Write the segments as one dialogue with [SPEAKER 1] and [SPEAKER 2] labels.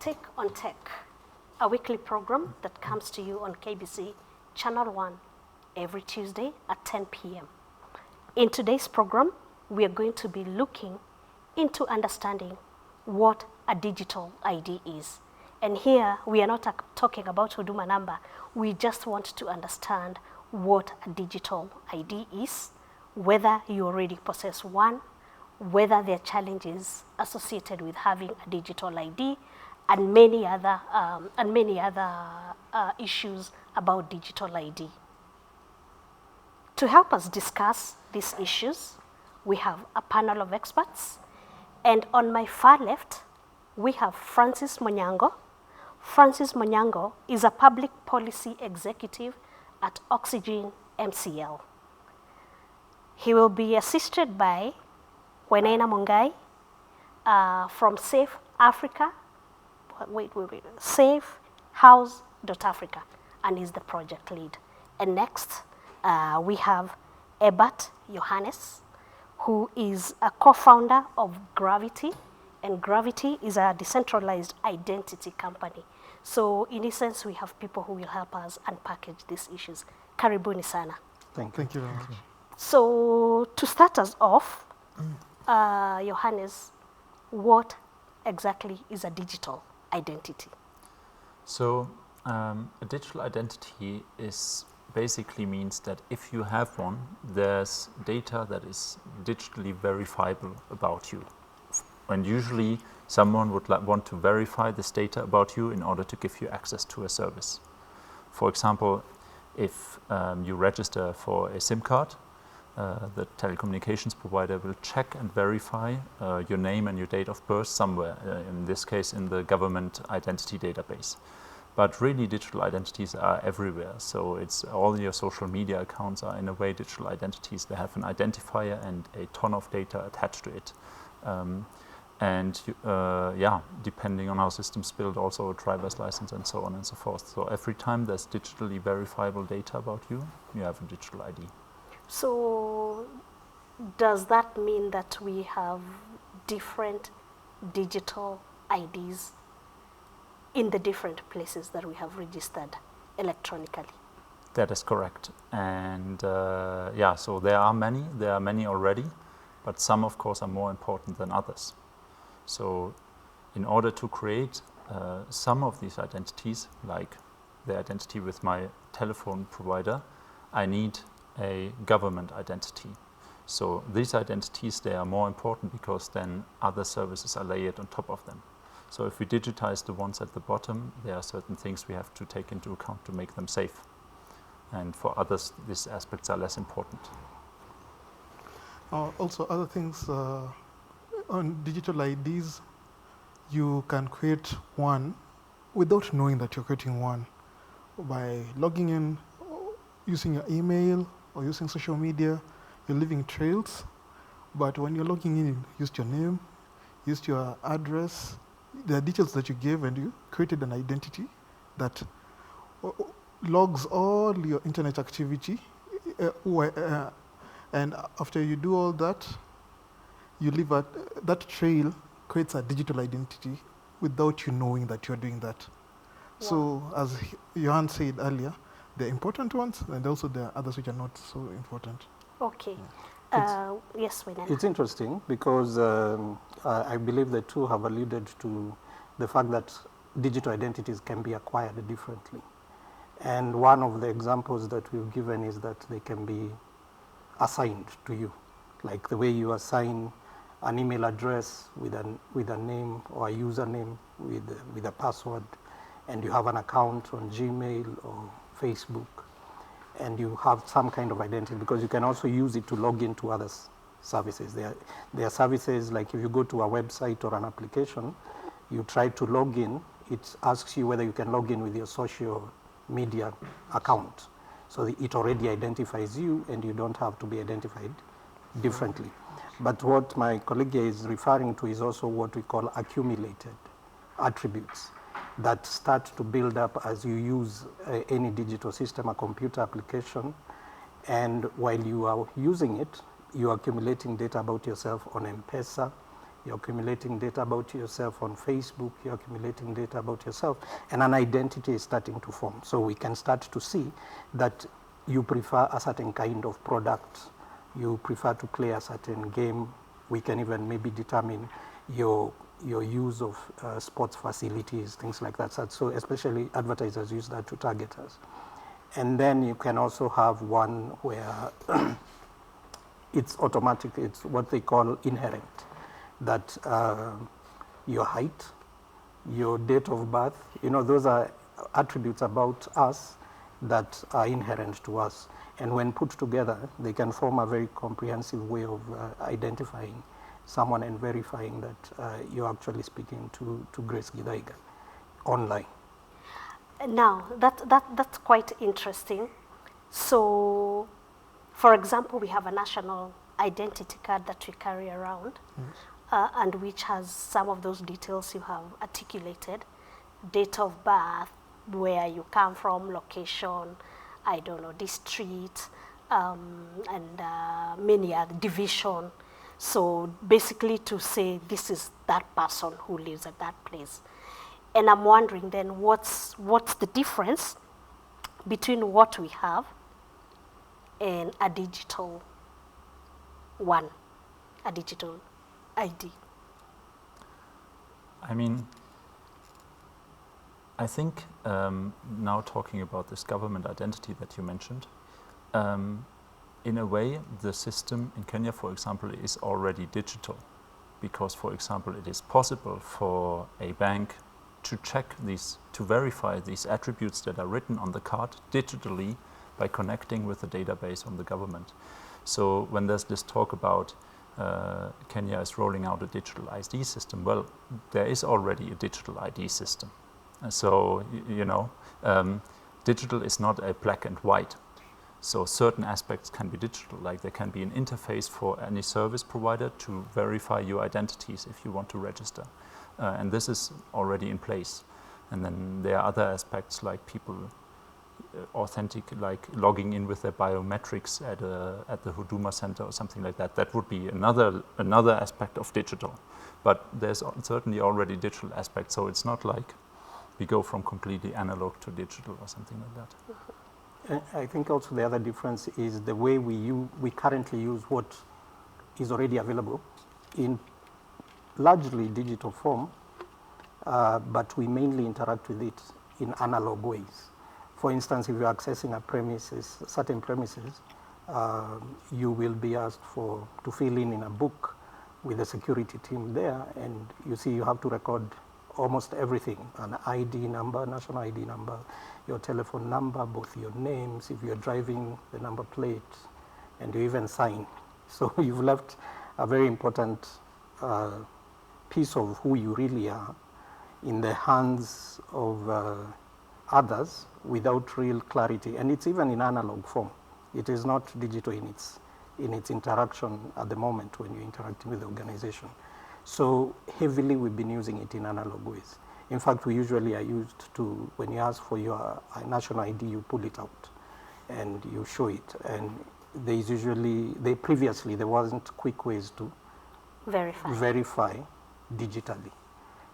[SPEAKER 1] Take on Tech, a weekly program that comes to you on KBC Channel 1 every Tuesday at 10 p.m. In today's program, we are going to be looking into understanding what a digital ID is. And here, we are not talking about Huduma number. We just want to understand what a digital ID is, whether you already possess one, whether there are challenges associated with having a digital ID, and many other issues about digital ID. To help us discuss these issues, we have a panel of experts, and on my far left, we have Francis Monyango. Francis Monyango is a public policy executive at Oxygen MCL. He will be assisted by Wenena Mungai from Safe Africa, safehouse.africa, and is the project lead. And next, we have Ebert Johannes, who is a co-founder of Gravity, and Gravity is a decentralized identity company. So in essence, we have people who will help us unpackage these issues. Karibuni sana.
[SPEAKER 2] Thank you very much.
[SPEAKER 1] So to start us off, Johannes, what exactly is a digital identity?
[SPEAKER 3] So a digital identity basically means that if you have one, there's data that is digitally verifiable about you. And usually someone would want to verify this data about you in order to give you access to a service. For example, if you register for a SIM card, the telecommunications provider will check and verify your name and your date of birth somewhere, in this case in the government identity database. But really digital identities are everywhere. So it's all your social media accounts are in a way digital identities. They have an identifier and a ton of data attached to it. Depending on how systems build, also a driver's license and so on and so forth. So every time there's digitally verifiable data about you, you have a digital ID.
[SPEAKER 1] So does that mean that we have different digital IDs in the different places that we have registered electronically?
[SPEAKER 3] That is correct. And so there are many already, but some of course are more important than others. So in order to create some of these identities, like the identity with my telephone provider, I need a government identity. So these identities, they are more important because then other services are layered on top of them. So if we digitize the ones at the bottom, there are certain things we have to take into account to make them safe. And for others, these aspects are less important.
[SPEAKER 2] Also, other things on digital IDs, you can create one without knowing that you're creating one by logging in, using your email or using social media. You're leaving trails, but when you're logging in, you used your name, used your address, the details that you gave, and you created an identity that logs all your internet activity. And after you do all that, you leave that trail creates a digital identity without you knowing that you're doing that. Wow. So as Johan said earlier, the important ones, and also there are others which are not so important.
[SPEAKER 1] Okay. Yes, Wenena.
[SPEAKER 4] It's interesting because I believe the two have alluded to the fact that digital identities can be acquired differently. And one of the examples that we've given is that they can be assigned to you, like the way you assign an email address with a name or a username with a password, and you have an account on Gmail or Facebook, and you have some kind of identity, because you can also use it to log into other services. There are services like if you go to a website or an application, you try to log in, it asks you whether you can log in with your social media account. So it already identifies you and you don't have to be identified differently. But what my colleague here is referring to is also what we call accumulated attributes that start to build up as you use any digital system, a computer application, and while you are using it, you are accumulating data about yourself on M-Pesa, you're accumulating data about yourself on Facebook, you're accumulating data about yourself, and an identity is starting to form. So we can start to see that you prefer a certain kind of product, you prefer to play a certain game. We can even maybe determine your use of sports facilities, things like that. So especially advertisers use that to target us. And then you can also have one where it's automatic, it's what they call inherent, that your height, your date of birth, those are attributes about us that are inherent to us. And when put together, they can form a very comprehensive way of identifying someone and verifying that you're actually speaking to Grace Githaiga online.
[SPEAKER 1] Now, that's quite interesting. So, for example, we have a national identity card that we carry around, and which has some of those details you have articulated: date of birth, where you come from, location, I don't know, district, and many other division. So basically to say this is that person who lives at that place. And I'm wondering then what's the difference between what we have and a digital one, a digital ID?
[SPEAKER 3] I mean, I think now talking about this government identity that you mentioned, in a way the system in Kenya, for example, is already digital, because, for example, it is possible for a bank to check these, to verify these attributes that are written on the card digitally by connecting with the database on the government. So when there's this talk about Kenya is rolling out a digital ID system, well, there is already a digital ID system. So, digital is not a black and white. So certain aspects can be digital, like there can be an interface for any service provider to verify your identities if you want to register. And this is already in place. And then there are other aspects like people like logging in with their biometrics at the Huduma Center or something like that. That would be another aspect of digital. But there's certainly already digital aspects, so it's not like we go from completely analog to digital or something like that.
[SPEAKER 4] I think also the other difference is the way we currently use what is already available in largely digital form, but we mainly interact with it in analog ways. For instance, if you're accessing a premises, certain premises, you will be asked to fill in a book with the security team there, and you see you have to record almost everything: an ID number, national ID number, your telephone number, both your names, if you're driving, the number plate, and you even sign. So you've left a very important piece of who you really are in the hands of others without real clarity. And it's even in analog form. It is not digital in its interaction at the moment when you're interacting with the organization. So heavily we've been using it in analog ways. In fact, we usually are used to, when you ask for your national ID, you pull it out and you show it. And there's usually, previously there wasn't quick ways to verify digitally.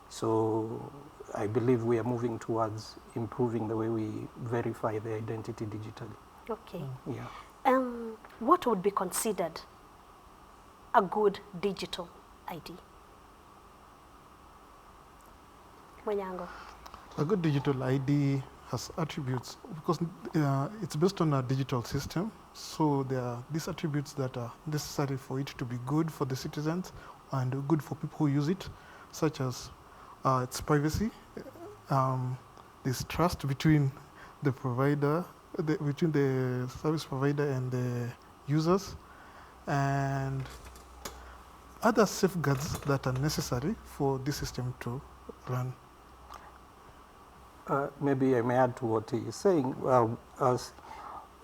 [SPEAKER 4] So I believe we are moving towards improving the way we verify the identity digitally.
[SPEAKER 1] Okay.
[SPEAKER 4] Yeah.
[SPEAKER 1] What would be considered a good digital ID? Mwenyango.
[SPEAKER 2] A good digital ID has attributes because it's based on a digital system. So there are these attributes that are necessary for it to be good for the citizens and good for people who use it, such as its privacy, there's trust between the provider, between the service provider and the users, and other safeguards that are necessary for this system to run.
[SPEAKER 4] Maybe I may add to what he is saying.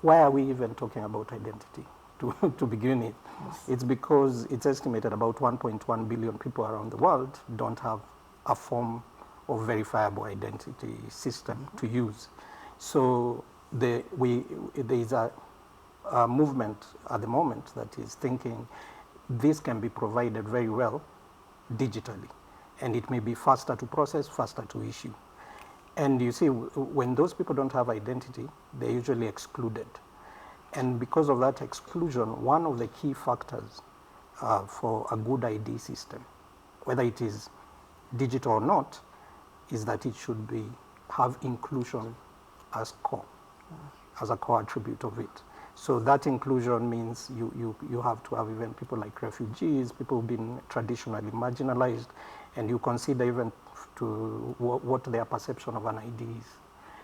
[SPEAKER 4] Why are we even talking about identity to begin with? Yes. It's because it's estimated about 1.1 billion people around the world don't have a form of verifiable identity system to use. So there is a movement at the moment that is thinking this can be provided very well digitally. And it may be faster to process, faster to issue. And you see, when those people don't have identity, they're usually excluded. And because of that exclusion, one of the key factors for a good ID system, whether it is digital or not, is that it should have inclusion as core, as a core attribute of it. So that inclusion means you have to have even people like refugees, people who've been traditionally marginalized, and you consider even to what their perception of an ID is.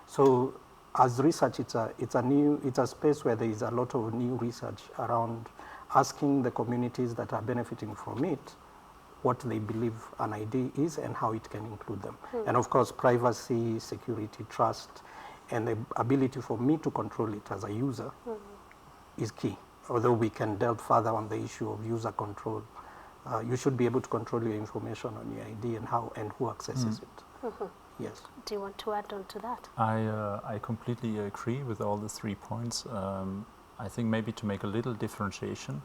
[SPEAKER 4] So as research, it's a space where there is a lot of new research around asking the communities that are benefiting from it what they believe an ID is and how it can include them. And of course, privacy, security, trust, and the ability for me to control it as a user is key. Although we can delve further on the issue of user control, you should be able to control your information on your ID and how and who accesses it. Yes.
[SPEAKER 1] Do you want to add on to that?
[SPEAKER 3] I completely agree with all the 3 points. I think maybe to make a little differentiation,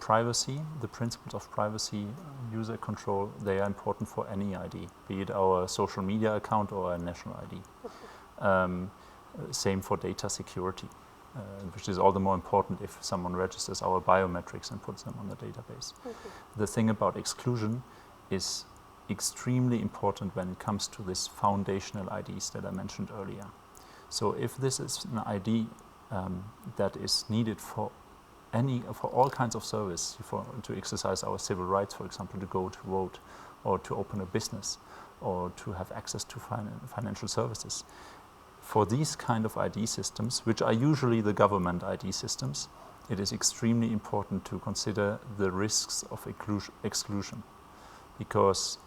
[SPEAKER 3] privacy, the principles of privacy, user control, they are important for any ID, be it our social media account or a national ID. Same for data security, which is all the more important if someone registers our biometrics and puts them on the database. The thing about exclusion is extremely important when it comes to this foundational IDs that I mentioned earlier. So if this is an ID that is needed for all kinds of service, to exercise our civil rights, for example, to go to vote or to open a business or to have access to financial services, for these kind of ID systems, which are usually the government ID systems, it is extremely important to consider the risks of exclusion. Because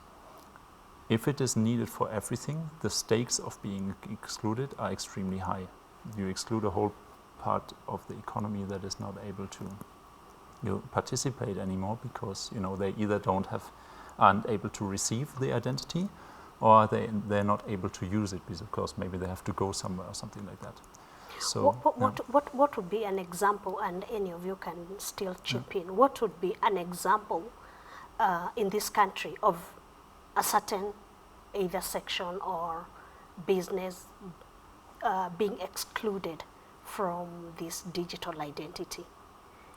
[SPEAKER 3] if it is needed for everything, the stakes of being excluded are extremely high. You exclude a whole part of the economy that is not able to participate anymore because they either aren't able to receive the identity, or they're not able to use it because, of course, maybe they have to go somewhere or something like that. So,
[SPEAKER 1] what would be an example, and any of you can still chip in, what would be an example in this country of a certain either section or business being excluded from this digital identity?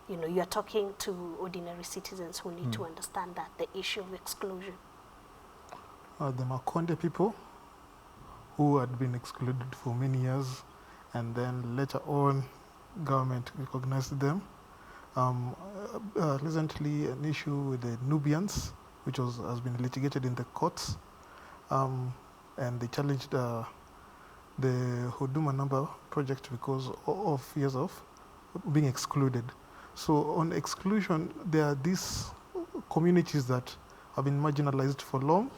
[SPEAKER 1] You are talking to ordinary citizens who need to understand that, the issue of exclusion.
[SPEAKER 2] The Makonde people who had been excluded for many years, and then later on government recognized them. Recently an issue with the Nubians, which has been litigated in the courts, and they challenged the Huduma Number project because of years of being excluded. So on exclusion, there are these communities that have been marginalized for long,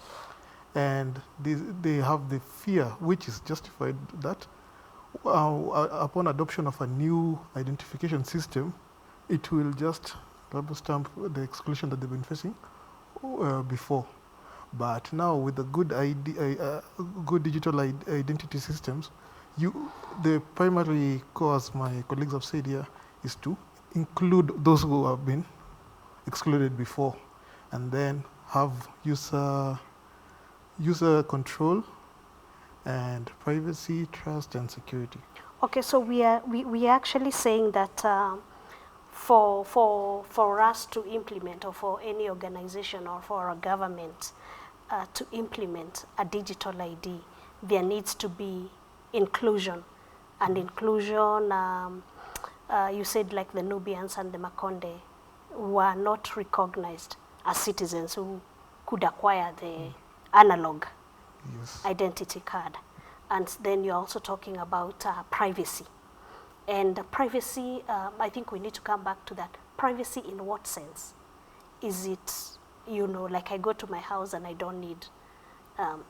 [SPEAKER 2] and they have the fear, which is justified, that upon adoption of a new identification system, it will just rubber stamp the exclusion that they've been facing before. But now with the good digital identity systems, the primary cause, my colleagues have said here, is to include those who have been excluded before, and then have user control and privacy, trust, and security.
[SPEAKER 1] Okay, so we are actually saying that for us to implement, or for any organization or for a government to implement a digital ID, there needs to be inclusion. And inclusion, you said like the Nubians and the Makonde were not recognized as citizens who could acquire the analog identity card. And then you're also talking about privacy. And privacy, I think we need to come back to that. Privacy in what sense? Is it, like I go to my house and I don't need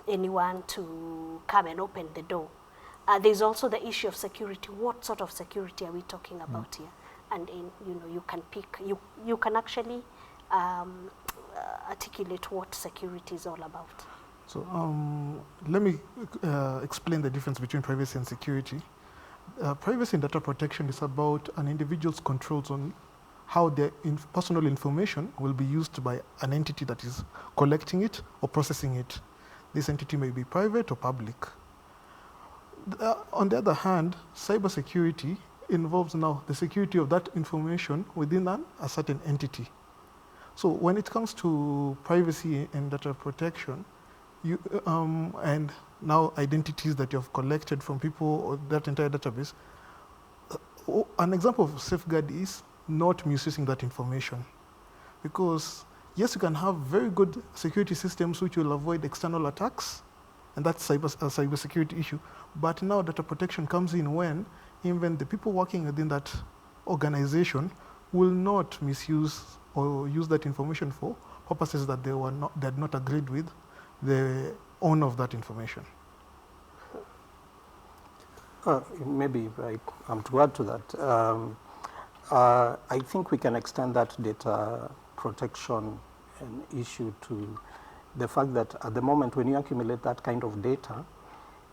[SPEAKER 1] anyone to come and open the door. There's also the issue of security. What sort of security are we talking about here? And you can pick, you can actually articulate what security is all about.
[SPEAKER 2] So let me explain the difference between privacy and security. Privacy and data protection is about an individual's controls on how their personal information will be used by an entity that is collecting it or processing it. This entity may be private or public. On the other hand, cybersecurity involves now the security of that information within a certain entity. So when it comes to privacy and data protection, and now identities that you have collected from people or that entire database, an example of safeguard is not misusing that information. Because yes, you can have very good security systems which will avoid external attacks, and that's a cybersecurity issue. But now data protection comes in when even the people working within that organization will not misuse or use that information for purposes that they had not agreed with the owner of that information.
[SPEAKER 4] Maybe to add to that, I think we can extend that data protection issue to the fact that at the moment when you accumulate that kind of data,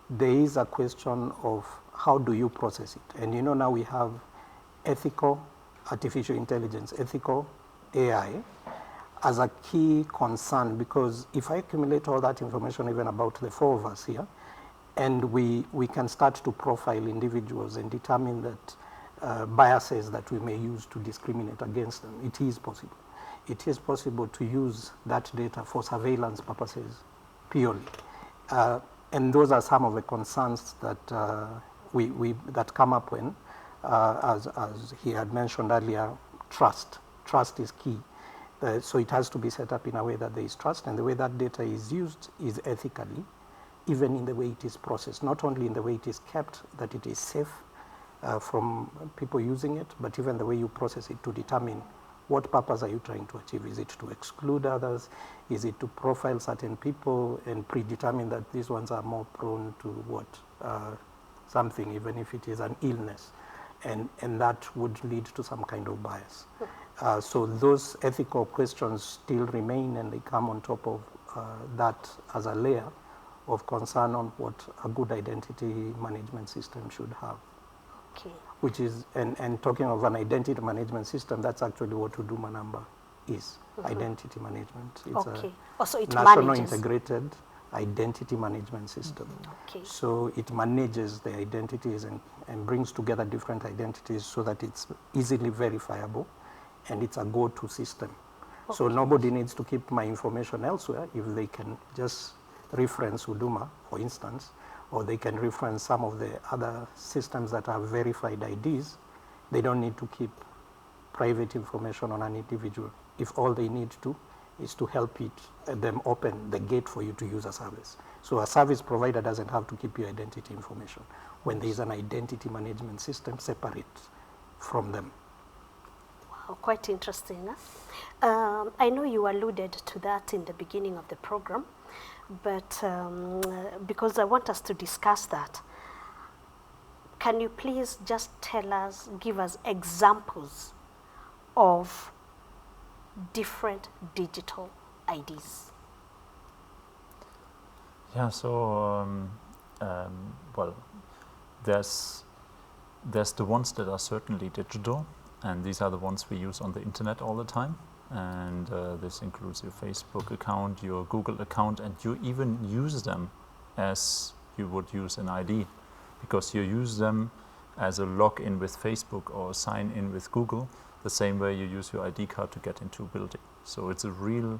[SPEAKER 4] there is a question of how do you process it. And now we have ethical artificial intelligence, ethical AI, as a key concern, because if I accumulate all that information even about the four of us here, and we can start to profile individuals and determine that biases that we may use to discriminate against them, it is possible. It is possible to use that data for surveillance purposes purely. And those are some of the concerns that that come up when, as he had mentioned earlier, trust. Trust is key. So it has to be set up in a way that there is trust, and the way that data is used is ethically, even in the way it is processed, not only in the way it is kept, that it is safe from people using it, but even the way you process it to determine what purpose are you trying to achieve. Is it to exclude others? Is it to profile certain people and predetermine that these ones are more prone to what? Something, even if it is an illness. And that would lead to some kind of bias. So those ethical questions still remain, and they come on top of that as a layer of concern on what a good identity management system should have.
[SPEAKER 1] Okay.
[SPEAKER 4] Which is, and talking of an identity management system, that's actually what Huduma number is, identity management. It's
[SPEAKER 1] Also it
[SPEAKER 4] national
[SPEAKER 1] manages.
[SPEAKER 4] integrated identity management system.
[SPEAKER 1] Okay.
[SPEAKER 4] So it manages the identities and brings together different identities so that it's easily verifiable, and it's a go-to system. Okay. So nobody needs to keep my information elsewhere if they can just reference Huduma, for instance, or they can reference some of the other systems that have verified IDs. They don't need to keep private information on an individual if all they need to is to help them open the gate for you to use a service. So a service provider doesn't have to keep your identity information when there is an identity management system separate from them.
[SPEAKER 1] Wow, quite interesting. Huh? I know you alluded to that in the beginning of the program, but because I want us to discuss that, can you please just give us examples of different digital IDs?
[SPEAKER 3] Yeah, so well, there's the ones that are certainly digital, and these are the ones we use on the internet all the time. And this includes your Facebook account, your Google account, and you even use them as you would use an ID, because you use them as a login with Facebook or sign in with Google, the same way you use your ID card to get into a building. So it's a real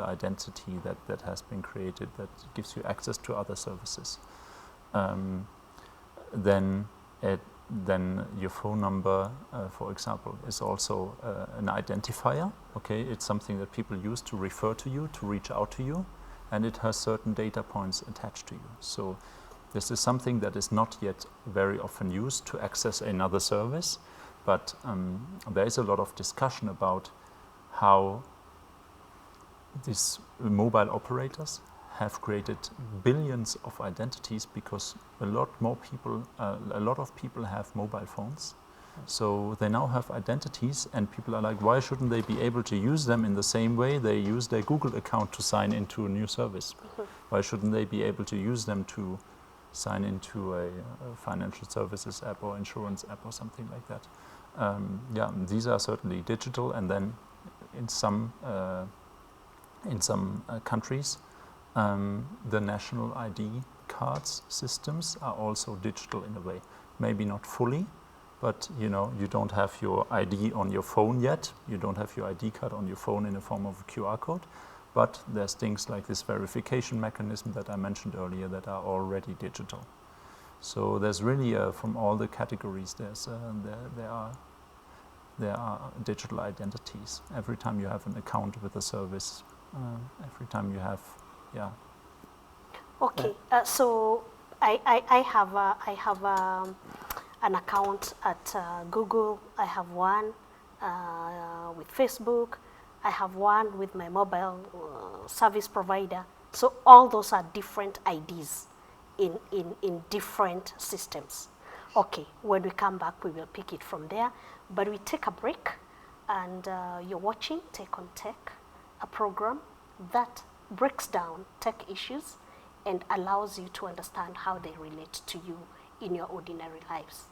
[SPEAKER 3] identity that has been created that gives you access to other services. Then your phone number, for example, is also an identifier. Okay, it's something that people use to refer to you, to reach out to you, and it has certain data points attached to you. So this is something that is not yet very often used to access another service, but there is a lot of discussion about how these mobile operators have created billions of identities, because a lot of people have mobile phones. So they now have identities, and people are like, why shouldn't they be able to use them in the same way they use their Google account to sign into a new service? Why shouldn't they be able to use them to sign into a financial services app or insurance app or something like that? yeah, these are certainly digital, and then in some countries, the national ID cards systems are also digital in a way. Maybe not fully, but you know, you don't have your ID on your phone yet. You don't have your ID card on your phone in the form of a QR code, but there's things like this verification mechanism that I mentioned earlier that are already digital. So there's really, from all the categories, there are digital identities. Every time you have an account with a service, every time you have, yeah.
[SPEAKER 1] Okay, so I have an account at Google. I have one with Facebook. I have one with my mobile service provider. So all those are different IDs in different systems. Okay, when we come back, we will pick it from there. But we take a break, and you're watching Tech on Tech, a program that breaks down tech issues and allows you to understand how they relate to you in your ordinary lives.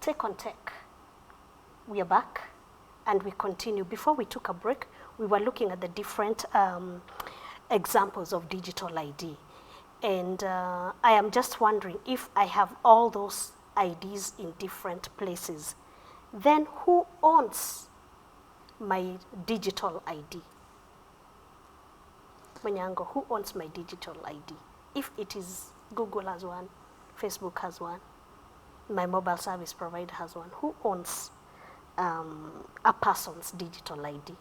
[SPEAKER 1] Tech on Tech. We are back and we continue. Before we took a break, we were looking at the different examples of digital ID. And I am just wondering, if I have all those IDs in different places, then who owns my digital ID? Manyango, who owns my digital ID? If it is Google has one, Facebook has one, my mobile service provider has one, who owns a person's digital ID?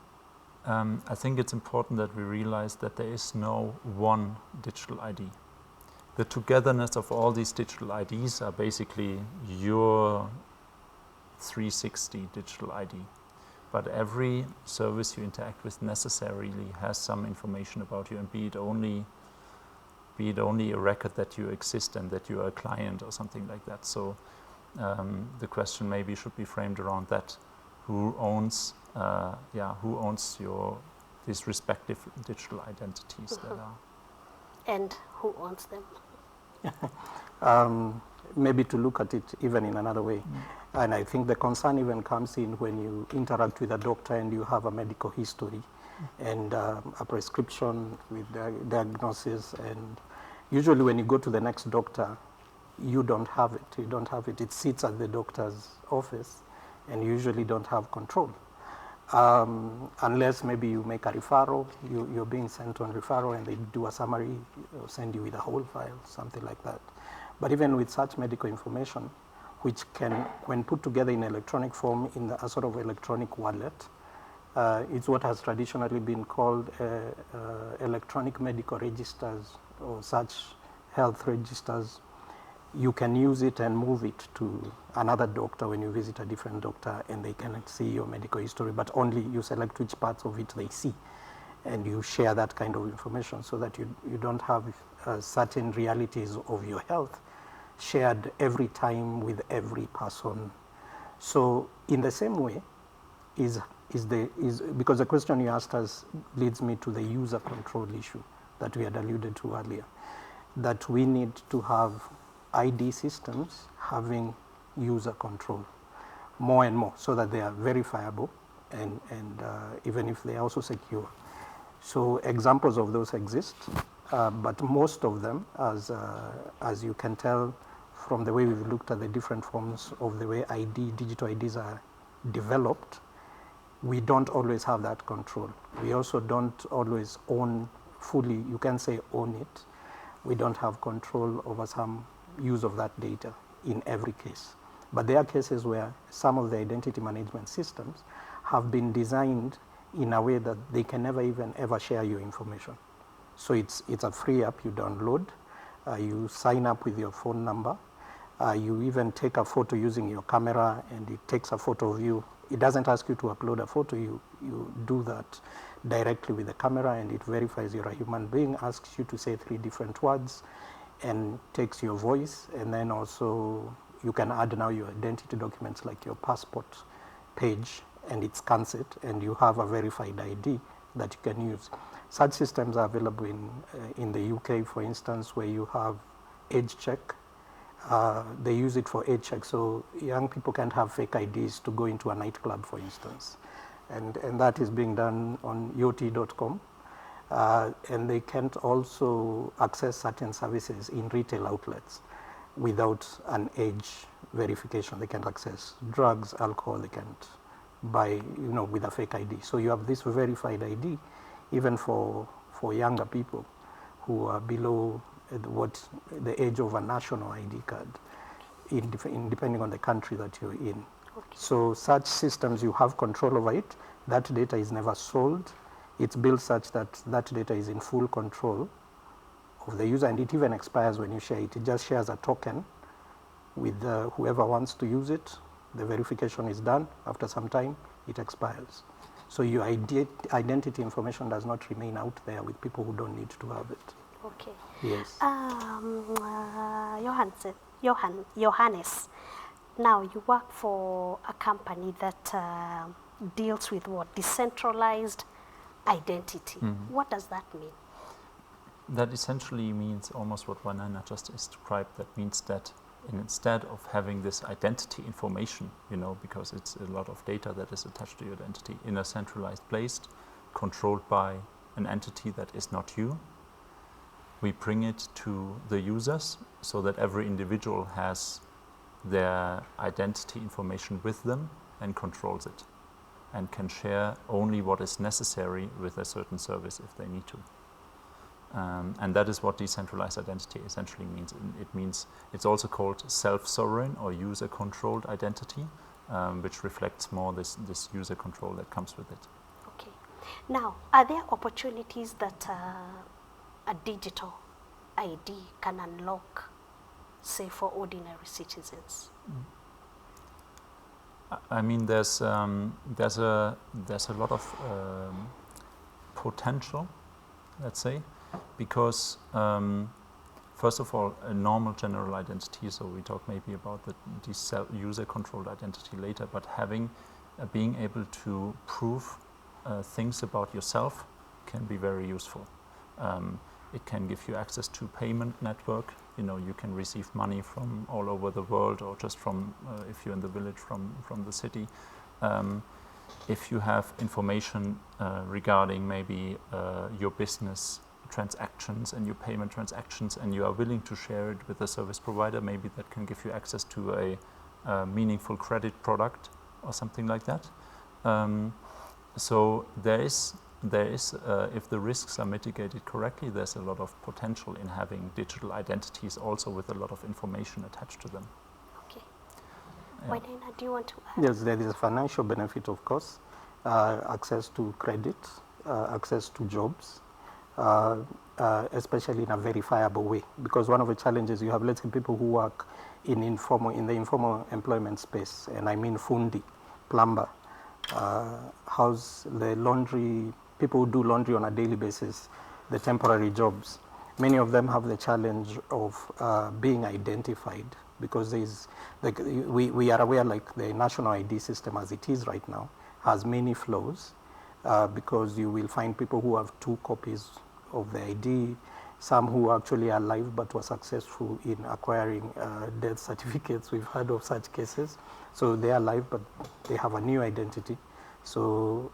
[SPEAKER 3] I think it's important that we realize that there is no one digital ID. The togetherness of all these digital IDs are basically your 360 digital ID. But every service you interact with necessarily has some information about you, and be it only a record that you exist and that you are a client or something like that. So the question maybe should be framed around that: who owns these respective digital identities that are.
[SPEAKER 1] And who owns them?
[SPEAKER 4] Maybe to look at it even in another way. And I think the concern even comes in when you interact with a doctor and you have a medical history and a prescription with diagnosis, and usually when you go to the next doctor, you don't have it. It sits at the doctor's office and you usually don't have control. Unless maybe you make a referral, you're being sent on referral and they do a summary, send you with a whole file, something like that. But even with such medical information, which can, when put together in electronic form in a sort of electronic wallet, it's what has traditionally been called electronic medical registers or such health registers. You can use it and move it to another doctor when you visit a different doctor, and they can see your medical history, but only you select which parts of it they see, and you share that kind of information so that you don't have certain realities of your health shared every time with every person. So in the same way, is because the question you asked us leads me to the user control issue that we had alluded to earlier, that we need to have ID systems having user control more and more, so that they are verifiable and even if they are also secure. So examples of those exist, but most of them, as you can tell from the way we've looked at the different forms of the way digital IDs are developed, we don't always have that control. We also don't always own fully, you can say own it. We don't have control over some use of that data in every case. But there are cases where some of the identity management systems have been designed in a way that they can never even ever share your information. So it's a free app you download, you sign up with your phone number, you even take a photo using your camera and it takes a photo of you. It doesn't ask you to upload a photo, you do that directly with the camera and it verifies you're a human being, asks you to say 3 different words and takes your voice, and then also you can add now your identity documents like your passport page, and it scans it and you have a verified ID that you can use. Such systems are available in the UK, for instance, where you have age check. They use it for age check, so young people can't have fake IDs to go into a nightclub, for instance. And that is being done on yoti.com. And they can't also access certain services in retail outlets without an age verification. They can't access drugs, alcohol, they can't buy, with a fake ID. So you have this verified ID, even for younger people who are below the age of a national ID card, depending on the country that you're in.
[SPEAKER 1] Okay.
[SPEAKER 4] So such systems, you have control over it. That data is never sold. It's built such that that data is in full control of the user, and it even expires when you share it. It just shares a token with whoever wants to use it. The verification is done. After some time, it expires. So your identity information does not remain out there with people who don't need to have it.
[SPEAKER 1] Okay.
[SPEAKER 4] Yes.
[SPEAKER 1] Johannes, now you work for a company that deals with what? Decentralized identity.
[SPEAKER 3] Mm-hmm.
[SPEAKER 1] What does that mean?
[SPEAKER 3] That essentially means almost what Wanana just described. That means that instead of having this identity information, because it's a lot of data that is attached to your identity in a centralized place, controlled by an entity that is not you, we bring it to the users so that every individual has their identity information with them and controls it, and can share only what is necessary with a certain service if they need to. And that is what decentralized identity essentially means. It means it's also called self-sovereign or user-controlled identity, which reflects more this user control that comes with it.
[SPEAKER 1] Okay. Now, are there opportunities that a digital ID can unlock, say, for ordinary citizens?
[SPEAKER 3] I mean, there's a lot of potential, let's say, because first of all, a normal general identity. So we talk maybe about the user-controlled identity later, but being able to prove things about yourself can be very useful. It can give you access to payment network. You can receive money from all over the world, or just from, if you're in the village, from the city. If you have information regarding maybe your business transactions and your payment transactions, and you are willing to share it with a service provider, maybe that can give you access to a meaningful credit product or something like that. So there is, if the risks are mitigated correctly, there's a lot of potential in having digital identities also with a lot of information attached to them.
[SPEAKER 1] Okay.
[SPEAKER 3] Yeah.
[SPEAKER 1] Wanana, do you want to add?
[SPEAKER 4] Yes, there is a financial benefit, of course, access to credit, access to jobs, especially in a verifiable way. Because one of the challenges you have, let's say, people who work in the informal employment space, and I mean fundi, plumber, the laundry, people who do laundry on a daily basis, the temporary jobs. Many of them have the challenge of being identified, because we are aware, like the national ID system as it is right now has many flaws, because you will find people who have 2 copies of the ID, some who actually are alive but were successful in acquiring death certificates. We've heard of such cases. So they are alive but they have a new identity. So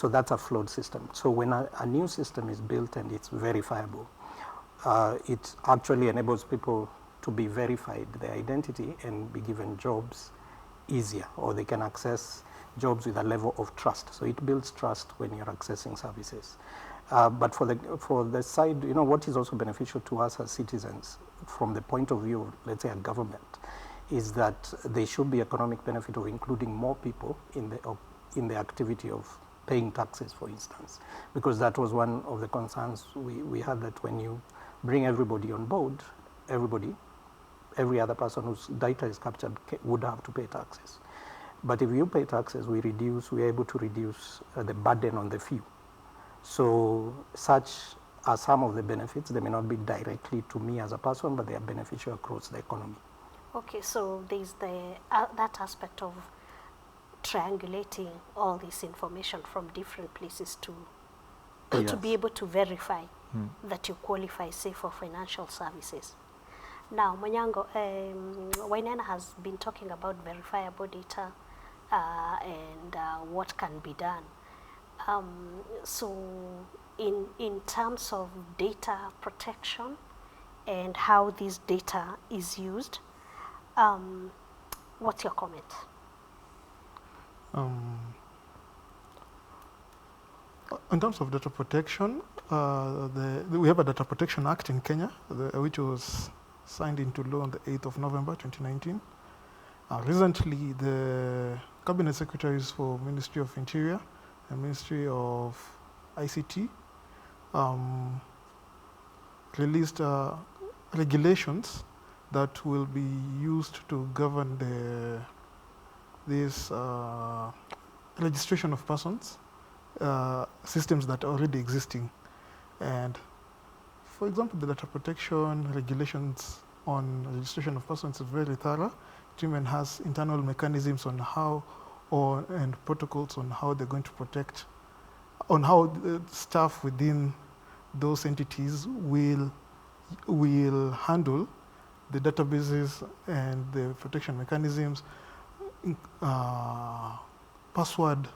[SPEAKER 4] that's a flawed system. So when a new system is built and it's verifiable, it actually enables people to be verified, their identity, and be given jobs easier, or they can access jobs with a level of trust. So it builds trust when you're accessing services. But for the side, what is also beneficial to us as citizens from the point of view of, let's say, a government, is that there should be economic benefit of including more people in the activity of paying taxes, for instance, because that was one of the concerns we had, that when you bring everybody on board, every other person whose data is captured would have to pay taxes. But if you pay taxes, we are able to reduce the burden on the few. So such are some of the benefits. They may not be directly to me as a person, but they are beneficial across the economy.
[SPEAKER 1] Okay, so there's that aspect of triangulating all this information from different places to to
[SPEAKER 4] Yes.
[SPEAKER 1] be able to verify that you qualify, say, for financial services. Now, Monyango, Wainaina has been talking about verifiable data and what can be done. So, in terms of data protection and how this data is used, what's your comment?
[SPEAKER 2] In terms of data protection, we have a Data Protection Act in Kenya, which was signed into law on the 8th of November 2019. Recently, the Cabinet Secretaries for Ministry of Interior and Ministry of ICT released regulations that will be used to govern this registration of persons, systems that are already existing. And for example, the data protection regulations on registration of persons is very thorough. It even has internal mechanisms on how, and protocols on how they're going to protect, on how the staff within those entities will handle the databases and the protection mechanisms, password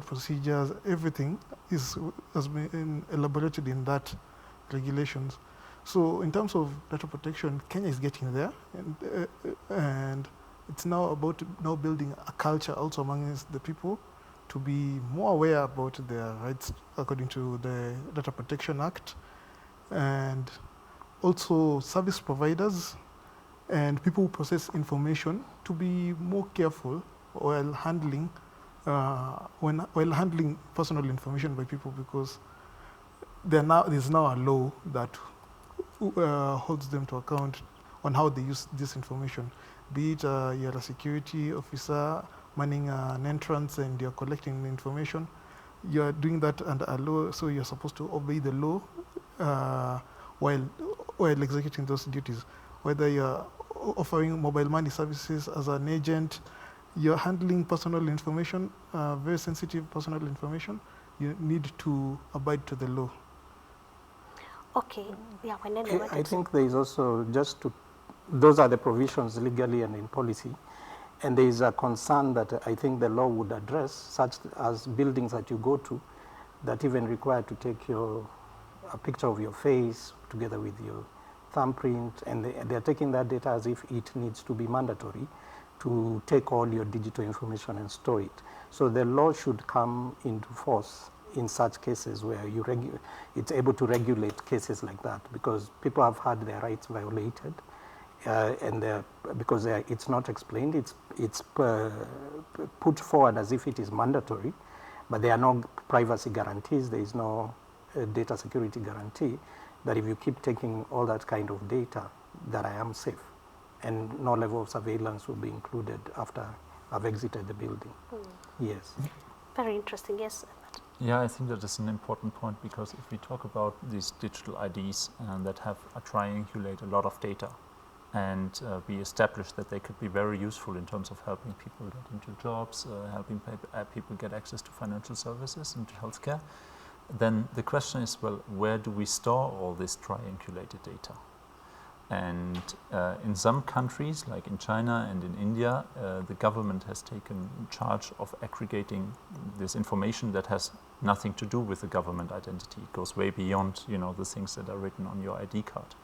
[SPEAKER 2] procedures, everything has been elaborated in that regulations. So in terms of data protection, Kenya is getting there, and it's now about building a culture also amongst the people to be more aware about their rights according to the Data Protection Act, and also service providers and people who process information to be more careful while handling personal information by people, because there's now a law that holds them to account on how they use this information. Be it you're a security officer manning an entrance and you're collecting the information, you're doing that under a law, so you're supposed to obey the law while executing those duties. Whether you're offering mobile money services as an agent, you're handling personal information, very sensitive personal information, you need to abide to the law.
[SPEAKER 1] Okay, yeah,
[SPEAKER 4] I think there is also those are the provisions legally and in policy. And there is a concern that I think the law would address, such as buildings that you go to that even require to take a picture of your face together with your thumbprint, and they're taking that data as if it needs to be mandatory to take all your digital information and store it. So the law should come into force in such cases where it's able to regulate cases like that, because people have had their rights violated, and because it's not explained, it's put forward as if it is mandatory, but there are no privacy guarantees, there is no data security guarantee that if you keep taking all that kind of data, that I am safe, and no level of surveillance will be included after I've exited the building. Yes.
[SPEAKER 1] Very interesting, yes.
[SPEAKER 3] Yeah, I think that is an important point, because if we talk about these digital IDs that triangulate a lot of data, and we established that they could be very useful in terms of helping people get into jobs, helping people get access to financial services and to healthcare, then the question is, well, where do we store all this triangulated data? And in some countries, like in China and in India, the government has taken charge of aggregating this information that has nothing to do with the government identity. It goes way beyond, the things that are written on your ID card.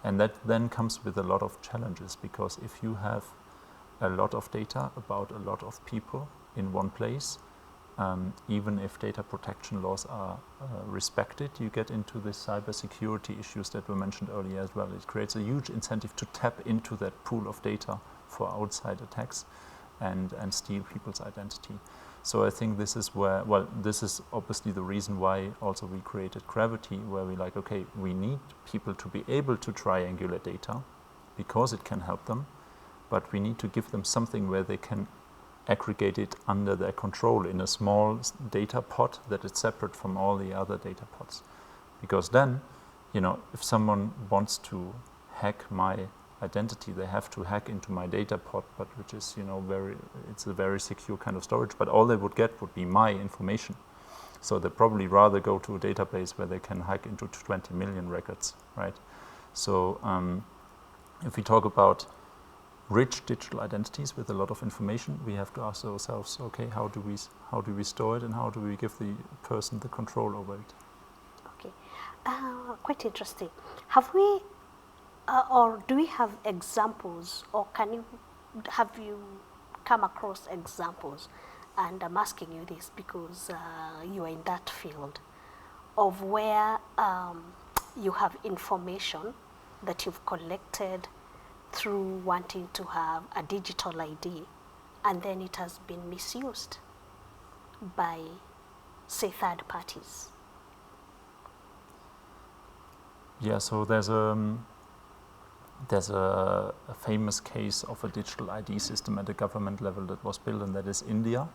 [SPEAKER 3] And that then comes with a lot of challenges, because if you have a lot of data about a lot of people in one place, even if data protection laws are respected, you get into the cybersecurity issues that were mentioned earlier as well. It creates a huge incentive to tap into that pool of data for outside attacks and steal people's identity. So I think this is this is obviously the reason why also we created Gravity, where we we need people to be able to triangulate data because it can help them, but we need to give them something where they can aggregate it under their control in a small data pot that is separate from all the other data pots. Because then, if someone wants to hack my identity, they have to hack into my data pot, but which is, it's a very secure kind of storage, but all they would get would be my information. So they probably rather go to a database where they can hack into 20 million records, right? So if we talk about rich digital identities with a lot of information, we have to ask ourselves, okay, how do we store it, and how do we give the person the control over it?
[SPEAKER 1] Okay, quite interesting. Have we, or do we have examples, or have you come across examples? And I'm asking you this because you are in that field of where you have information that you've collected through wanting to have a digital ID, and then it has been misused by, say, third parties.
[SPEAKER 3] Yeah, so there's a famous case of a digital ID system at a government level that was built, and that is India,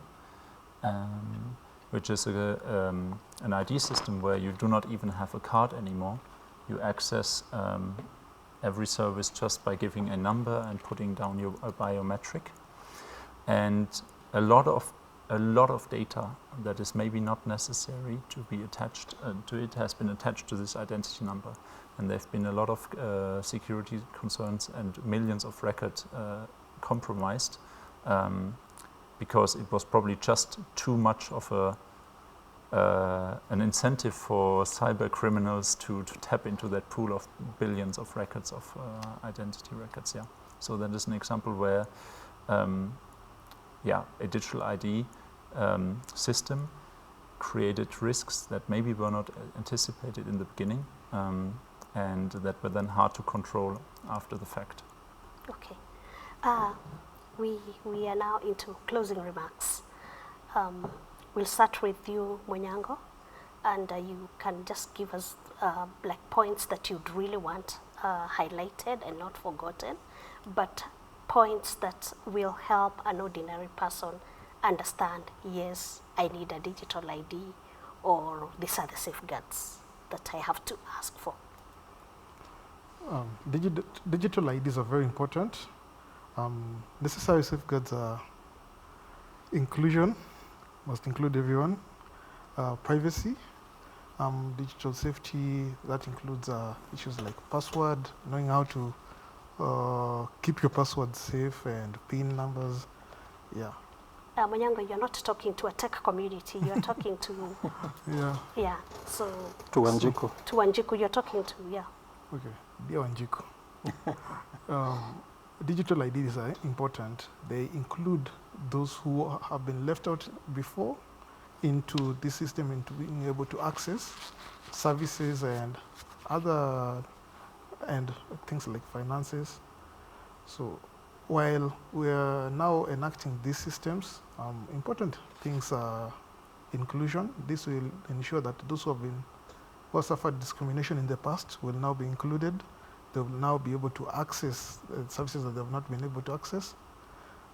[SPEAKER 3] which is an ID system where you do not even have a card anymore. You access every service just by giving a number and putting down your biometric, and a lot of data that is maybe not necessary to be attached to it has been attached to this identity number, and there have been a lot of security concerns and millions of records compromised because it was probably just too much of an incentive for cyber criminals to tap into that pool of billions of records of identity records. Yeah, so that is an example where, a digital ID system created risks that maybe were not anticipated in the beginning, and that were then hard to control after the fact.
[SPEAKER 1] Okay, we are now into closing remarks. We'll start with you, Mwenyango, and you can just give us like points that you'd really want highlighted and not forgotten, but points that will help an ordinary person understand, yes, I need a digital ID, or these are the safeguards that I have to ask for.
[SPEAKER 2] Digital IDs are very important. Necessary safeguards are inclusion, must include everyone, privacy, digital safety, that includes issues like password, knowing how to keep your password safe, and PIN numbers, yeah.
[SPEAKER 1] Mwenyango, you're not talking to a tech community, you're talking to,
[SPEAKER 2] yeah,
[SPEAKER 1] so.
[SPEAKER 4] To Wanjiku.
[SPEAKER 1] To Wanjiku, you're talking to, yeah.
[SPEAKER 2] Okay, dear Wanjiku. Digital IDs are important. They include those who have been left out before into this system, into being able to access services and other, and things like finances. So while we are now enacting these systems, important things are inclusion. This will ensure that those who have suffered discrimination in the past will now be included. They will now be able to access services that they have not been able to access,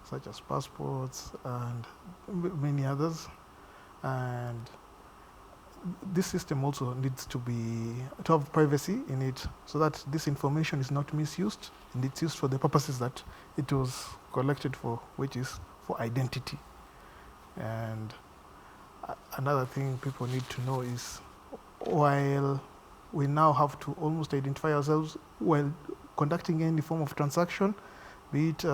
[SPEAKER 2] such as passports and many others. And this system also needs to have privacy in it, so that this information is not misused, and it's used for the purposes that it was collected for, which is for identity. And another thing people need to know is, while we now have to almost identify ourselves while conducting any form of transaction, be it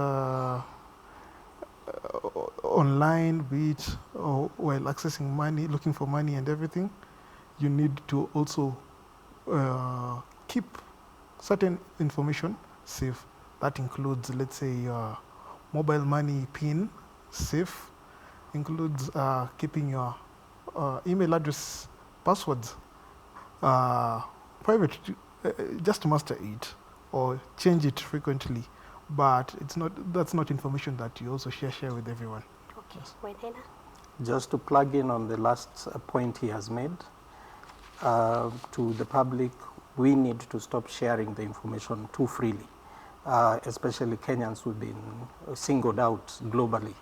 [SPEAKER 2] online, be it while accessing money, looking for money and everything, you need to also keep certain information safe. That includes, let's say, your mobile money PIN safe, includes keeping your email address passwords private, just master it or change it frequently, but that's not information that you also share with everyone.
[SPEAKER 1] Okay, Wedena?
[SPEAKER 4] Just to plug in on the last point he has made, to the public, we need to stop sharing the information too freely, especially Kenyans who've been singled out globally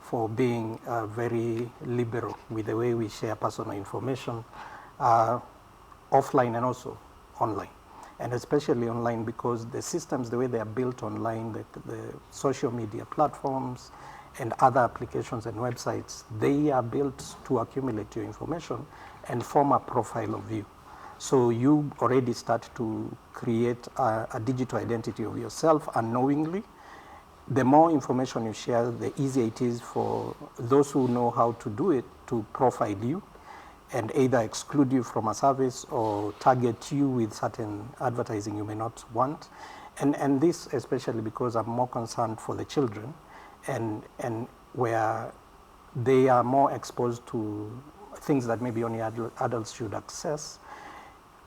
[SPEAKER 4] for being very liberal with the way we share personal information, offline and also online. And especially online, because the systems, the way they are built online, the social media platforms and other applications and websites, they are built to accumulate your information and form a profile of you. So you already start to create a digital identity of yourself unknowingly. The more information you share, the easier it is for those who know how to do it to profile you and either exclude you from a service or target you with certain advertising you may not want. And this especially because I'm more concerned for the children and where they are more exposed to things that maybe only adults should access.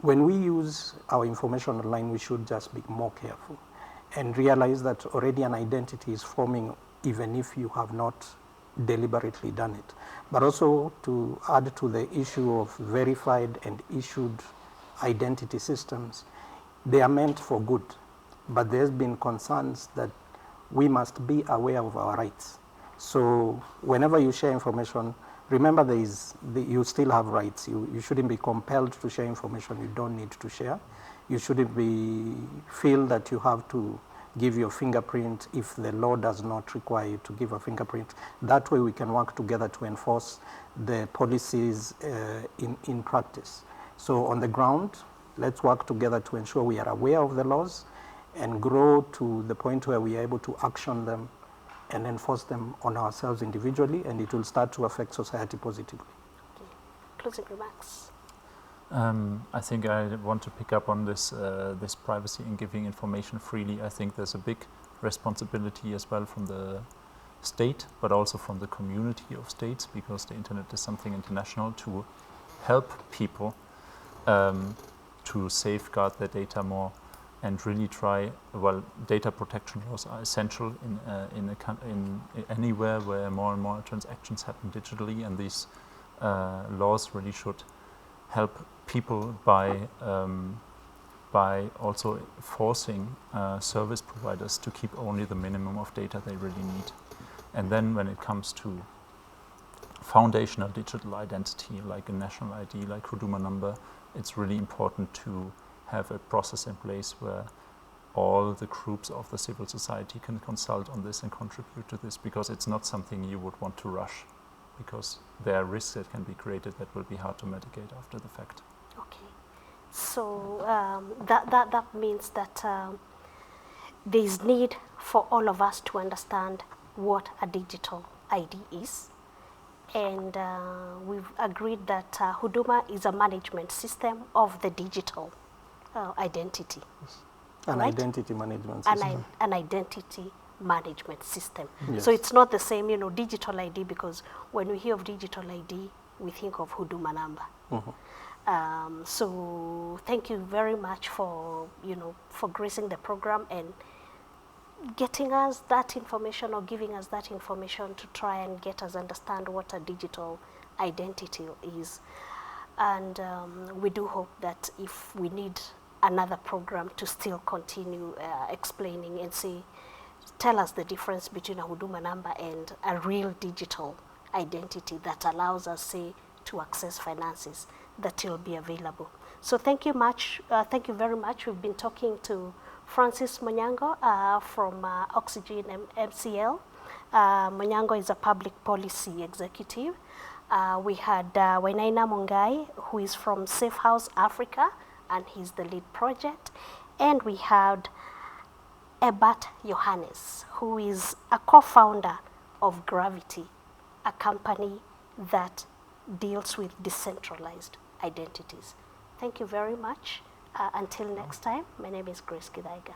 [SPEAKER 4] When we use our information online, we should just be more careful and realize that already an identity is forming even if you have not deliberately done it. But also to add to the issue of verified and issued identity systems, they are meant for good, but there's been concerns that we must be aware of our rights. So whenever you share information, remember you still have rights. You shouldn't be compelled to share information you don't need to share. You shouldn't feel that you have to give your fingerprint if the law does not require you to give a fingerprint. That way we can work together to enforce the policies in practice. So on the ground, let's work together to ensure we are aware of the laws and grow to the point where we are able to action them and enforce them on ourselves individually, and it will start to affect society positively.
[SPEAKER 1] Okay. Closing remarks.
[SPEAKER 3] I think I want to pick up on this this privacy and giving information freely. I think there's a big responsibility as well from the state, but also from the community of states, because the internet is something international, to help people to safeguard their data more and really try. Well, data protection laws are essential in anywhere where more and more transactions happen digitally, and these laws really should help people by also forcing service providers to keep only the minimum of data they really need. And then when it comes to foundational digital identity, like a national ID, like Huduma number, it's really important to have a process in place where all the groups of the civil society can consult on this and contribute to this, because it's not something you would want to rush, because there are risks that can be created that will be hard to mitigate after the fact.
[SPEAKER 1] Okay, so that means that there is need for all of us to understand what a digital ID is, and we've agreed that Huduma is a management system of the digital identity.
[SPEAKER 4] An
[SPEAKER 1] right?
[SPEAKER 4] identity management system.
[SPEAKER 1] An identity management system.
[SPEAKER 4] Yes.
[SPEAKER 1] So it's not the same, digital ID, because when we hear of digital ID, we think of Huduma number.
[SPEAKER 4] Mm-hmm.
[SPEAKER 1] So thank you very much for gracing the program and getting us that information, or giving us that information to try and get us understand what a digital identity is. And we do hope that if we need another program to still continue explaining and tell us the difference between a Huduma number and a real digital identity that allows us, to access finances, that will be available. So thank you very much. We've been talking to Francis Monyango from Oxygen MCL. Monyango is a public policy executive. We had Wainaina Mungai, who is from Safe House Africa, and he's the lead project. And we had Ebert Johannes, who is a co-founder of Gravity, a company that deals with decentralized identities. Thank you very much. Until next time, my name is Grace Kidaiga.